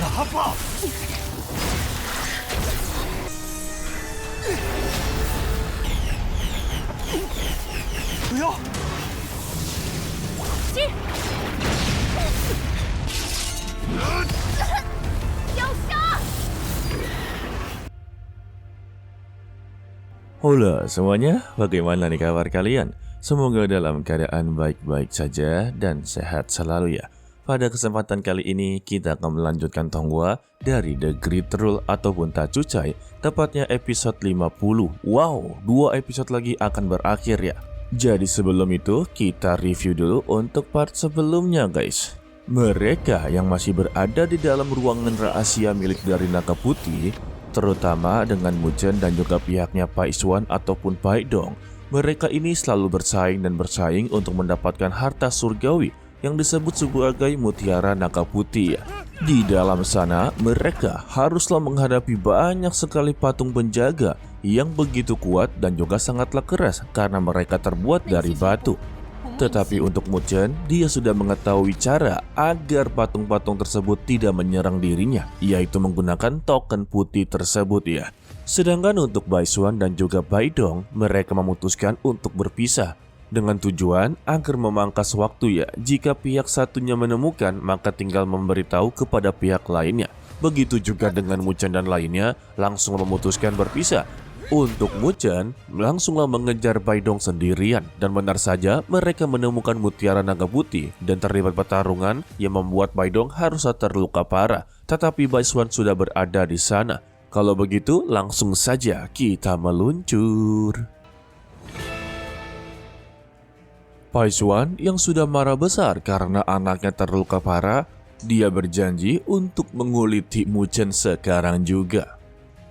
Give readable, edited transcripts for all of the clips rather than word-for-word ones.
Apa? Ya. 是，要杀！ Halo semuanya, bagaimana nih kabar kalian? Semoga dalam keadaan baik-baik saja dan sehat selalu ya. Pada kesempatan kali ini kita akan melanjutkan Tonghua dari The Great Rule ataupun Tacucai, tepatnya episode 50. Wow, 2 episode lagi akan berakhir ya. Jadi sebelum itu kita review dulu untuk part sebelumnya guys. Mereka yang masih berada di dalam ruangan rahasia milik dari Naga Putih, terutama dengan Muzhen dan juga pihaknya Paisuan ataupun Baidong, mereka ini selalu bersaing untuk mendapatkan harta surgawi yang disebut sebagai Mutiara Naga Putih ya. Di dalam sana mereka haruslah menghadapi banyak sekali patung penjaga yang begitu kuat dan juga sangatlah keras karena mereka terbuat dari batu. Tetapi untuk Muzhen, dia sudah mengetahui cara agar patung-patung tersebut tidak menyerang dirinya, yaitu menggunakan token putih tersebut ya. Sedangkan untuk Baisuan dan juga Baidong, mereka memutuskan untuk berpisah dengan tujuan agar memangkas waktu ya. Jika pihak satunya menemukan, maka tinggal memberitahu kepada pihak lainnya. Begitu juga dengan Muzhen dan lainnya langsung memutuskan berpisah. Untuk Muzhen, langsunglah mengejar Baidong sendirian. Dan benar saja mereka menemukan Mutiara Naga Putih dan terlibat pertarungan yang membuat Baidong harus terluka parah. Tetapi Baisuan sudah berada di sana. Kalau begitu langsung saja kita meluncur. Paisuan yang sudah marah besar karena anaknya terluka parah, dia berjanji untuk menguliti Muzhen sekarang juga.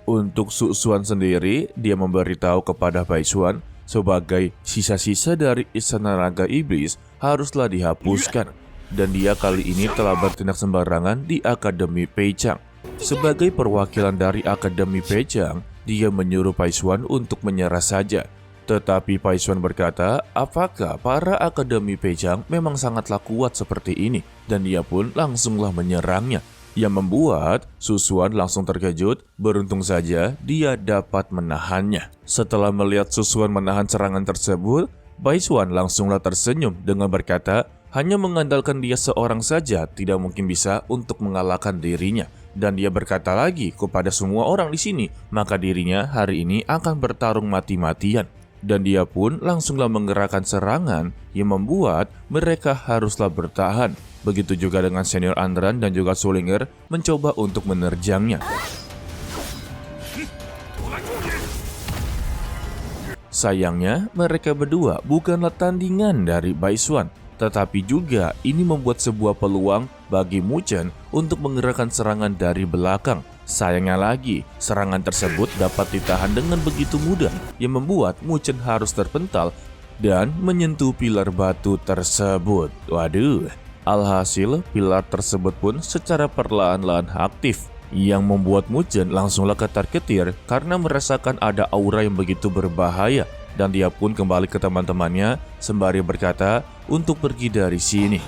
Untuk Susuan sendiri, dia memberitahu kepada Paisuan sebagai sisa-sisa dari Istana Naga Iblis haruslah dihapuskan. Dan dia kali ini telah bertindak sembarangan di Akademi Peichang. Sebagai perwakilan dari Akademi Peichang, dia menyuruh Paisuan untuk menyerah saja. Tetapi Paisuan berkata, apakah para Akademi Peichang memang sangatlah kuat seperti ini? Dan dia pun langsunglah menyerangnya. Yang membuat Susuan langsung terkejut, beruntung saja dia dapat menahannya. Setelah melihat Susuan menahan serangan tersebut, Paisuan langsunglah tersenyum dengan berkata, hanya mengandalkan dia seorang saja tidak mungkin bisa untuk mengalahkan dirinya. Dan dia berkata lagi kepada semua orang di sini, maka dirinya hari ini akan bertarung mati-matian. Dan dia pun langsunglah menggerakkan serangan yang membuat mereka haruslah bertahan. Begitu juga dengan senior Andran dan juga Sulinger mencoba untuk menerjangnya. Sayangnya mereka berdua bukanlah tandingan dari Baisuan, tetapi juga ini membuat sebuah peluang bagi Muzhen untuk menggerakkan serangan dari belakang. Sayangnya lagi, serangan tersebut dapat ditahan dengan begitu mudah yang membuat Muzhen harus terpental dan menyentuh pilar batu tersebut. Waduh, alhasil pilar tersebut pun secara perlahan-lahan aktif yang membuat Muzhen langsunglah ketar-ketir karena merasakan ada aura yang begitu berbahaya. Dan dia pun kembali ke teman-temannya sembari berkata untuk pergi dari sini.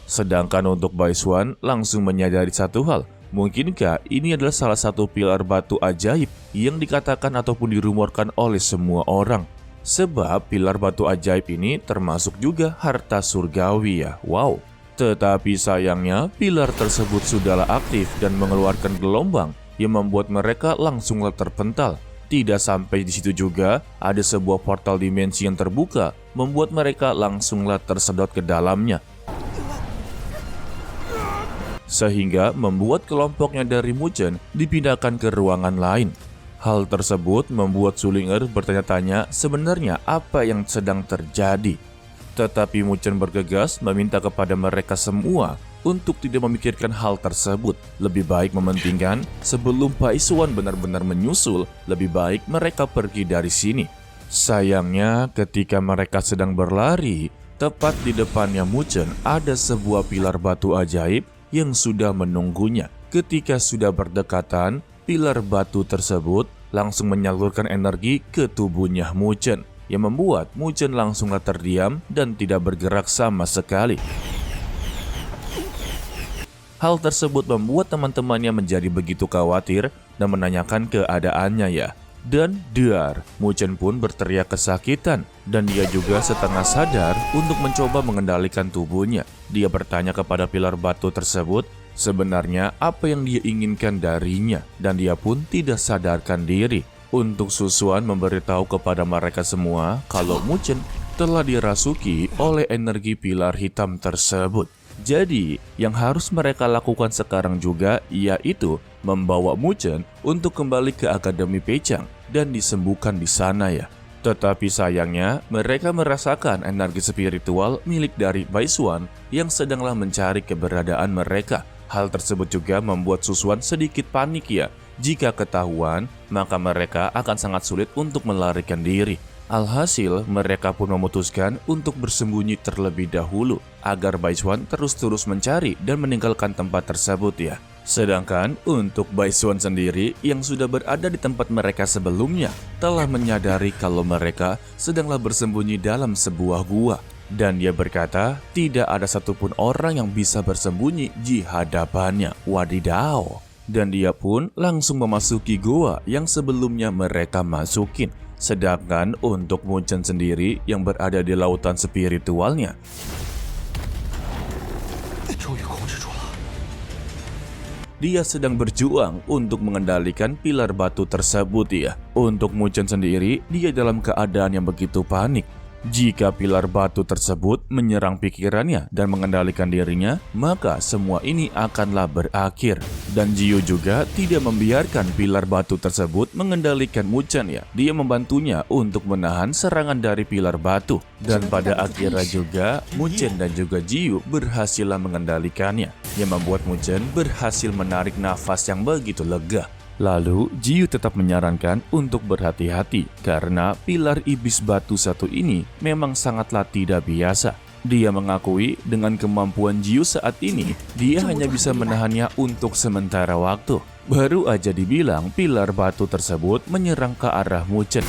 Sedangkan untuk Baisuan langsung menyadari satu hal. Mungkinkah ini adalah salah satu pilar batu ajaib yang dikatakan ataupun dirumorkan oleh semua orang? Sebab pilar batu ajaib ini termasuk juga harta surgawi ya. Wow. Tetapi sayangnya pilar tersebut sudahlah aktif dan mengeluarkan gelombang yang membuat mereka langsunglah terpental. Tidak sampai di situ juga, ada sebuah portal dimensi yang terbuka, membuat mereka langsunglah tersedot ke dalamnya. Sehingga membuat kelompoknya dari Muzhen dipindahkan ke ruangan lain. Hal tersebut membuat Sulinger bertanya-tanya sebenarnya apa yang sedang terjadi. Tetapi Muzhen bergegas meminta kepada mereka semua untuk tidak memikirkan hal tersebut. Lebih baik mementingkan sebelum Paisuan benar-benar menyusul, lebih baik mereka pergi dari sini. Sayangnya ketika mereka sedang berlari, tepat di depannya Muzhen ada sebuah pilar batu ajaib yang sudah menunggunya. Ketika sudah berdekatan, pilar batu tersebut langsung menyalurkan energi ke tubuhnya Muzhen, yang membuat Muzhen langsunglah terdiam dan tidak bergerak sama sekali. Hal tersebut membuat teman-temannya menjadi begitu khawatir dan menanyakan keadaannya ya. Dan dar, Mu Chen pun berteriak kesakitan dan dia juga setengah sadar untuk mencoba mengendalikan tubuhnya. Dia bertanya kepada pilar batu tersebut sebenarnya apa yang dia inginkan darinya dan dia pun tidak sadarkan diri. Untuk Susuan memberitahu kepada mereka semua kalau Mu Chen telah dirasuki oleh energi pilar hitam tersebut. Jadi, yang harus mereka lakukan sekarang juga yaitu membawa Mu Chen untuk kembali ke Akademi Peichang dan disembuhkan di sana ya. Tetapi sayangnya, mereka merasakan energi spiritual milik dari Baisuan yang sedanglah mencari keberadaan mereka. Hal tersebut juga membuat Susuan sedikit panik ya. Jika ketahuan, maka mereka akan sangat sulit untuk melarikan diri. Alhasil, mereka pun memutuskan untuk bersembunyi terlebih dahulu agar Baisuan terus-terus mencari dan meninggalkan tempat tersebut ya. Sedangkan untuk Baisuan sendiri yang sudah berada di tempat mereka sebelumnya telah menyadari kalau mereka sedanglah bersembunyi dalam sebuah gua. Dan dia berkata tidak ada satupun orang yang bisa bersembunyi di hadapannya. Wadidaw. Dan dia pun langsung memasuki gua yang sebelumnya mereka masukin. Sedangkan untuk Mu Chen sendiri yang berada di lautan spiritualnya, dia sedang berjuang untuk mengendalikan pilar batu tersebut ya. Untuk Mu Chen sendiri, dia dalam keadaan yang begitu panik. Jika pilar batu tersebut menyerang pikirannya dan mengendalikan dirinya, maka semua ini akanlah berakhir. Dan Jiu juga tidak membiarkan pilar batu tersebut mengendalikan Mu Chen ya. Dia membantunya untuk menahan serangan dari pilar batu. Dan pada akhirnya juga, Mu Chen dan juga Jiu berhasil mengendalikannya. Yang membuat Mu Chen berhasil menarik nafas yang begitu lega. Lalu, Jiu tetap menyarankan untuk berhati-hati karena pilar iblis batu satu ini memang sangatlah tidak biasa. Dia mengakui dengan kemampuan Jiu saat ini, dia hanya bisa menahannya untuk sementara waktu. Baru aja dibilang pilar batu tersebut menyerang ke arah Mu Chen.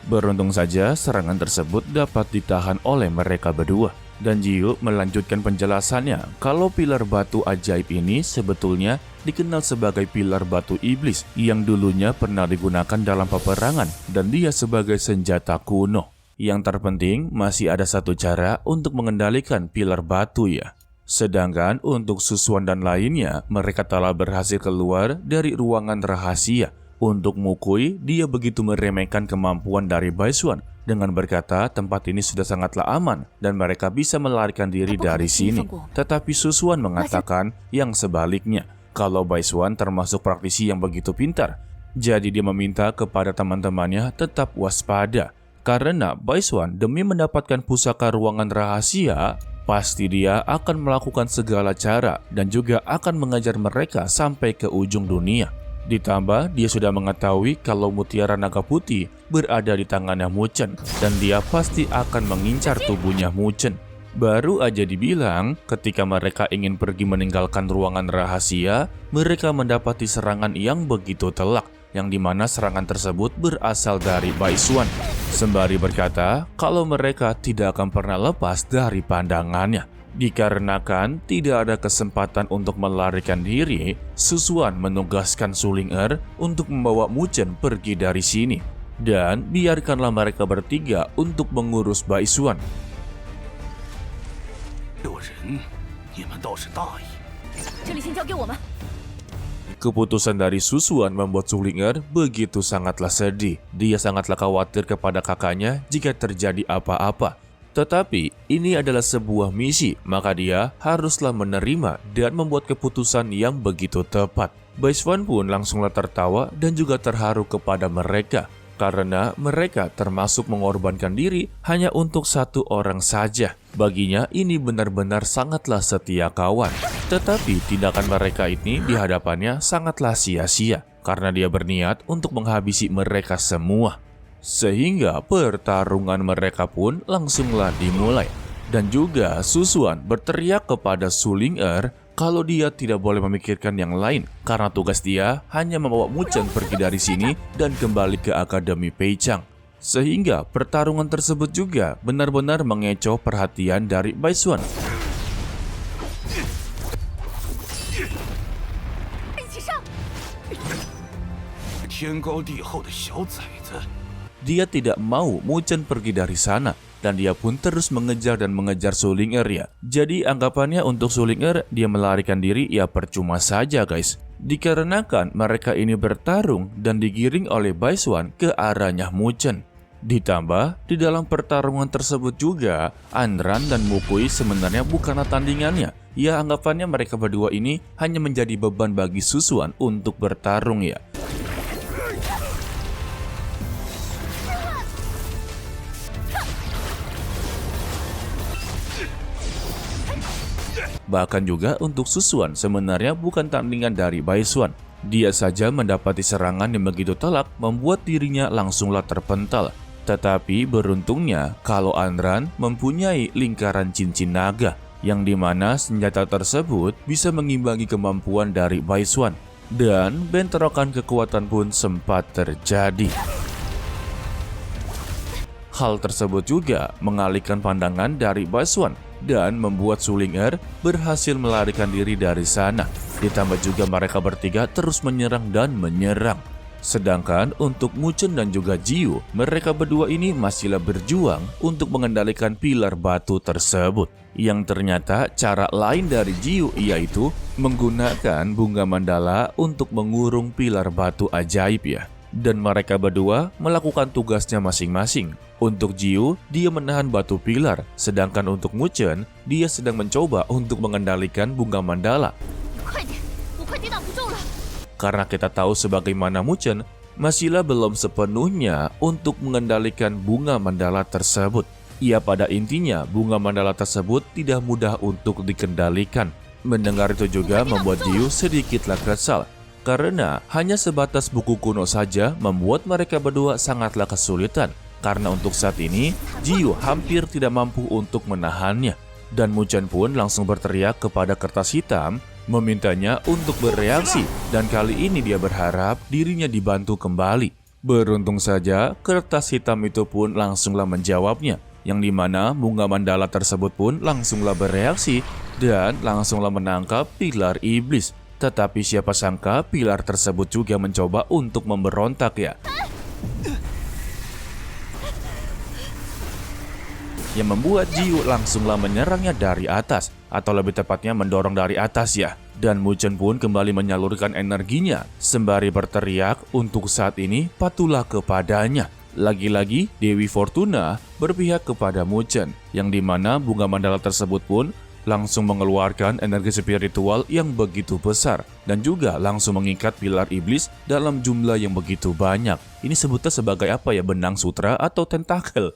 Beruntung saja serangan tersebut dapat ditahan oleh mereka berdua. Dan Jiu melanjutkan penjelasannya kalau pilar batu ajaib ini sebetulnya dikenal sebagai pilar batu iblis yang dulunya pernah digunakan dalam peperangan dan dia sebagai senjata kuno. Yang terpenting masih ada satu cara untuk mengendalikan pilar batu ya. Sedangkan untuk Susuan dan lainnya, mereka telah berhasil keluar dari ruangan rahasia. Untuk Mukui, dia begitu meremehkan kemampuan dari Baisuan dengan berkata tempat ini sudah sangatlah aman dan mereka bisa melarikan diri dari sini. Tetapi Susuan mengatakan yang sebaliknya, kalau Baisuan termasuk praktisi yang begitu pintar. Jadi dia meminta kepada teman-temannya tetap waspada. Karena Baisuan demi mendapatkan pusaka ruangan rahasia, pasti dia akan melakukan segala cara dan juga akan mengajar mereka sampai ke ujung dunia. Ditambah dia sudah mengetahui kalau mutiara naga putih berada di tangannya Mu Chen dan dia pasti akan mengincar tubuhnya Mu Chen. Baru aja dibilang ketika mereka ingin pergi meninggalkan ruangan rahasia, mereka mendapati serangan yang begitu telak, yang dimana serangan tersebut berasal dari Baisuan. Sembari berkata kalau mereka tidak akan pernah lepas dari pandangannya. Dikarenakan tidak ada kesempatan untuk melarikan diri, Susuan menugaskan Suling Er untuk membawa Mu Chen pergi dari sini. Dan biarkanlah mereka bertiga untuk mengurus Baisuan. Keputusan dari Susuan membuat Suling Er begitu sangatlah sedih. Dia sangatlah khawatir kepada kakaknya jika terjadi apa-apa. Tetapi ini adalah sebuah misi, maka dia haruslah menerima dan membuat keputusan yang begitu tepat. Baisuan pun langsunglah tertawa dan juga terharu kepada mereka. Karena mereka termasuk mengorbankan diri hanya untuk satu orang saja. Baginya ini benar-benar sangatlah setia kawan. Tetapi tindakan mereka ini di hadapannya sangatlah sia-sia. Karena dia berniat untuk menghabisi mereka semua. Sehingga pertarungan mereka pun langsunglah dimulai. Dan juga Susuan berteriak kepada Suling Er kalau dia tidak boleh memikirkan yang lain karena tugas dia hanya membawa Mu Chen pergi dari sini dan kembali ke Akademi Peichang. Sehingga pertarungan tersebut juga benar-benar mengecoh perhatian dari Baisuan. 天高地厚的小崽子。 Dia tidak mau Mu Chen pergi dari sana, dan dia pun terus mengejar dan mengejar Su Ling'er ya. Jadi anggapannya untuk Su Ling'er dia melarikan diri ya percuma saja guys. Dikarenakan mereka ini bertarung dan digiring oleh Bai Xuan ke arahnya Mu Chen. Ditambah di dalam pertarungan tersebut juga Anran dan Mukui sebenarnya bukanlah tandingannya. Ya anggapannya mereka berdua ini hanya menjadi beban bagi Su Xuan untuk bertarung ya. Bahkan juga untuk Su Xuan sebenarnya bukan tandingan dari Bai Xuan. Dia saja mendapati serangan yang begitu telak membuat dirinya langsunglah terpental. Tetapi beruntungnya kalau Anran mempunyai lingkaran cincin naga, yang dimana senjata tersebut bisa mengimbangi kemampuan dari Bai Xuan. Dan bentrokan kekuatan pun sempat terjadi. Hal tersebut juga mengalihkan pandangan dari Bai Xuan dan membuat Su Ling'er berhasil melarikan diri dari sana. Ditambah juga mereka bertiga terus menyerang dan menyerang. Sedangkan untuk Mu Chen dan juga Jiu, mereka berdua ini masihlah berjuang untuk mengendalikan pilar batu tersebut. Yang ternyata cara lain dari Jiu yaitu menggunakan bunga mandala untuk mengurung pilar batu ajaib ya. Dan mereka berdua melakukan tugasnya masing-masing. Untuk Jiu, dia menahan batu pilar, sedangkan untuk Mu Chen, dia sedang mencoba untuk mengendalikan bunga mandala. Karena kita tahu sebagaimana Mu Chen masihlah belum sepenuhnya untuk mengendalikan bunga mandala tersebut. Ya pada intinya bunga mandala tersebut tidak mudah untuk dikendalikan. Mendengar itu juga membuat Jiu sedikitlah kesal. Karena hanya sebatas buku kuno saja membuat mereka berdua sangatlah kesulitan. Karena untuk saat ini, Jiu hampir tidak mampu untuk menahannya. Dan Mu Chen pun langsung berteriak kepada kertas hitam, memintanya untuk bereaksi. Dan kali ini dia berharap dirinya dibantu kembali. Beruntung saja, kertas hitam itu pun langsunglah menjawabnya. Yang dimana bunga mandala tersebut pun langsunglah bereaksi dan langsunglah menangkap pilar iblis. Tetapi siapa sangka pilar tersebut juga mencoba untuk memberontak ya. Yang membuat Jiu langsunglah menyerangnya dari atas, atau lebih tepatnya mendorong dari atas ya. Dan Mu Chen pun kembali menyalurkan energinya, sembari berteriak untuk saat ini patuhlah kepadanya. Lagi-lagi Dewi Fortuna berpihak kepada Mu Chen, yang dimana bunga mandala tersebut pun langsung mengeluarkan energi spiritual yang begitu besar dan juga langsung mengikat pilar iblis dalam jumlah yang begitu banyak. Ini sebutnya sebagai apa ya, benang sutra atau tentakel.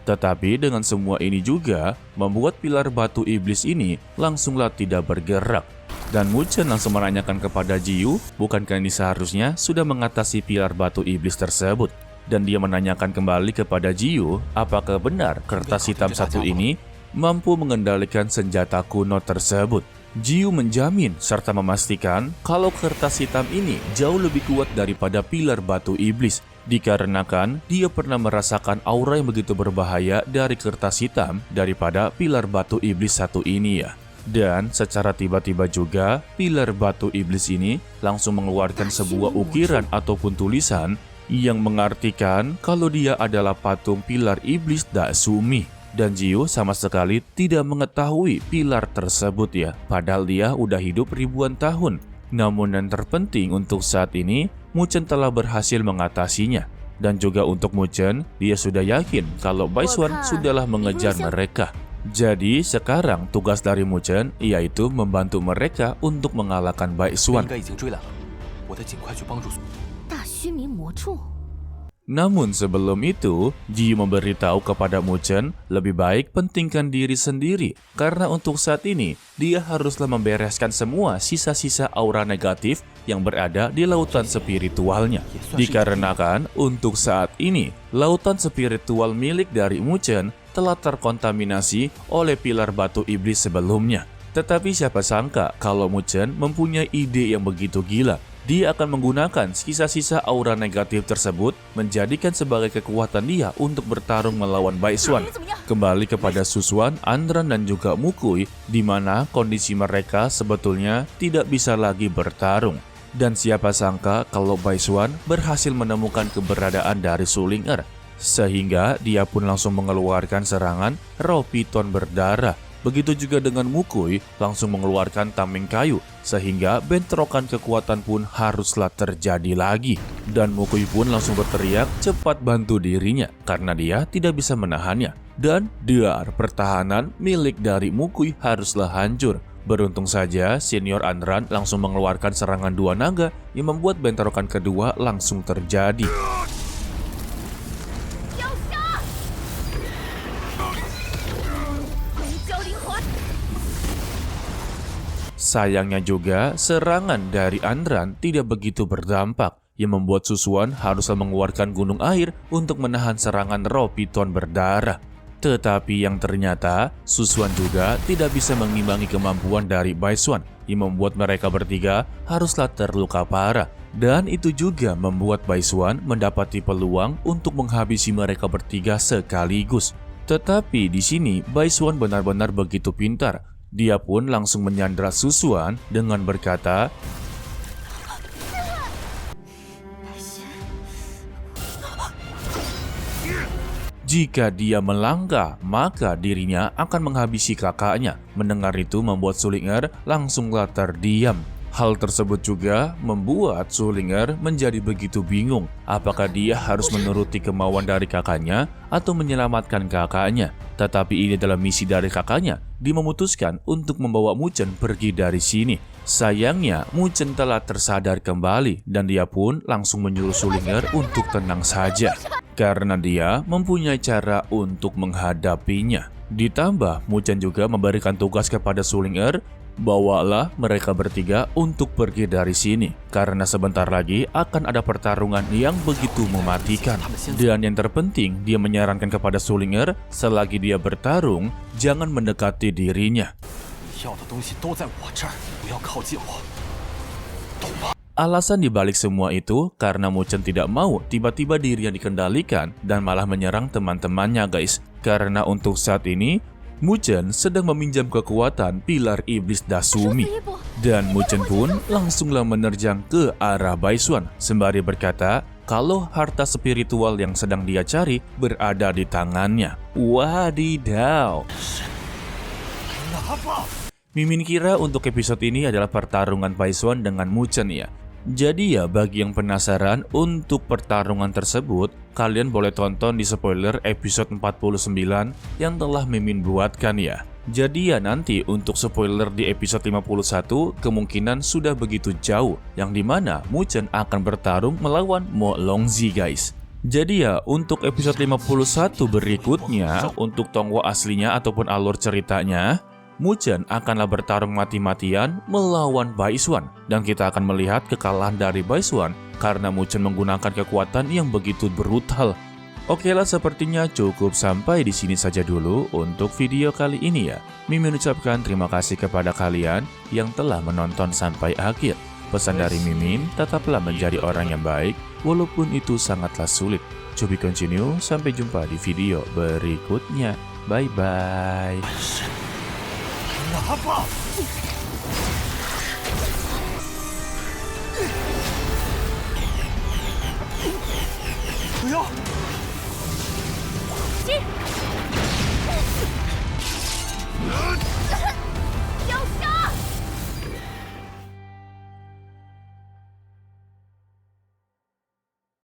Tetapi dengan semua ini juga membuat pilar batu iblis ini langsunglah tidak bergerak. Dan Mu Chen langsung menanyakan kepada Jiu, bukankah ini seharusnya sudah mengatasi pilar batu iblis tersebut? Dan dia menanyakan kembali kepada Jiu, apakah benar kertas hitam satu ini mampu mengendalikan senjata kuno tersebut. Jiu menjamin serta memastikan kalau kertas hitam ini jauh lebih kuat daripada pilar batu iblis. Dikarenakan dia pernah merasakan aura yang begitu berbahaya dari kertas hitam daripada pilar batu iblis satu ini ya. Dan secara tiba-tiba juga pilar batu iblis ini langsung mengeluarkan sebuah ukiran ataupun tulisan yang mengartikan kalau dia adalah patung pilar iblis Daksumi. Dan Jiu sama sekali tidak mengetahui pilar tersebut ya, padahal dia udah hidup ribuan tahun. Namun yang terpenting untuk saat ini, Mu Chen telah berhasil mengatasinya. Dan juga untuk Mu Chen, dia sudah yakin kalau Bai Xuan sudahlah mengejar mereka. Jadi sekarang tugas dari Mu Chen yaitu membantu mereka untuk mengalahkan Bai Xuan. Namun sebelum itu, Jiu memberitahu kepada Mu Chen lebih baik pentingkan diri sendiri. Karena untuk saat ini, dia haruslah membereskan semua sisa-sisa aura negatif yang berada di lautan spiritualnya. Dikarenakan untuk saat ini, lautan spiritual milik dari Mu Chen telah terkontaminasi oleh pilar batu iblis sebelumnya. Tetapi siapa sangka kalau Mu Chen mempunyai ide yang begitu gila. Dia akan menggunakan sisa-sisa aura negatif tersebut menjadikan sebagai kekuatan dia untuk bertarung melawan Bai Xuan. Kembali kepada Su Xuan, Anran dan juga Mukui, di mana kondisi mereka sebetulnya tidak bisa lagi bertarung. Dan siapa sangka kalau Baisuan berhasil menemukan keberadaan dari Suling Er, sehingga dia pun langsung mengeluarkan serangan roh piton berdarah. Begitu juga dengan Mukui langsung mengeluarkan tameng kayu, sehingga bentrokan kekuatan pun haruslah terjadi lagi. Dan Mukui pun langsung berteriak cepat bantu dirinya karena dia tidak bisa menahannya. Dan dar pertahanan milik dari Mukui haruslah hancur. Beruntung saja Senior Anran langsung mengeluarkan serangan dua naga yang membuat bentrokan kedua langsung terjadi. Sayangnya juga, serangan dari Anran tidak begitu berdampak, yang membuat Susuan haruslah mengeluarkan gunung air untuk menahan serangan roh piton berdarah. Tetapi yang ternyata, Susuan juga tidak bisa mengimbangi kemampuan dari Baisuan, yang membuat mereka bertiga haruslah terluka parah. Dan itu juga membuat Baisuan mendapati peluang untuk menghabisi mereka bertiga sekaligus. Tetapi di sini, Baisuan benar-benar begitu pintar. Dia pun langsung menyandra Susuan dengan berkata, jika dia melangkah, maka dirinya akan menghabisi kakaknya. Mendengar itu membuat Suling Er langsunglah terdiam. Hal tersebut juga membuat Suling Er menjadi begitu bingung. Apakah dia harus menuruti kemauan dari kakaknya atau menyelamatkan kakaknya? Tetapi ini adalah misi dari kakaknya. Dia memutuskan untuk membawa Muchen pergi dari sini. Sayangnya, Muchen telah tersadar kembali dan dia pun langsung menyuruh Suling Er untuk tenang saja. Karena dia mempunyai cara untuk menghadapinya. Ditambah, Muchen juga memberikan tugas kepada Suling Er, bawalah mereka bertiga untuk pergi dari sini. Karena sebentar lagi akan ada pertarungan yang begitu mematikan. Dan yang terpenting, dia menyarankan kepada Suling Er, selagi dia bertarung, jangan mendekati dirinya. Alasan dibalik semua itu karena Muchen tidak mau tiba-tiba dirinya dikendalikan dan malah menyerang teman-temannya guys. Karena untuk saat ini, Muchen sedang meminjam kekuatan pilar iblis Dasumi. Dan Muchen pun langsunglah menerjang ke arah Baisuan sembari berkata kalau harta spiritual yang sedang dia cari berada di tangannya. Wadidaw. Mimin kira untuk episode ini adalah pertarungan Baisuan dengan Muchen ya. Jadi ya bagi yang penasaran untuk pertarungan tersebut, kalian boleh tonton di spoiler episode 49 yang telah Mimin buatkan ya. Jadi ya nanti untuk spoiler di episode 51 kemungkinan sudah begitu jauh, yang dimana Muchen akan bertarung melawan Mo Longzi guys. Jadi ya untuk episode 51 berikutnya, untuk Tonghua aslinya ataupun alur ceritanya, Muchen akanlah bertarung mati-matian melawan Baisuan dan kita akan melihat kekalahan dari Baisuan karena Muchen menggunakan kekuatan yang begitu brutal. Oke lah, sepertinya cukup sampai di sini saja dulu untuk video kali ini ya. Mimin ucapkan terima kasih kepada kalian yang telah menonton sampai akhir. Pesan dari Mimin, tetaplah menjadi orang yang baik walaupun itu sangatlah sulit. To be continue, sampai jumpa di video berikutnya. Bye bye. 拿吧！不要！进！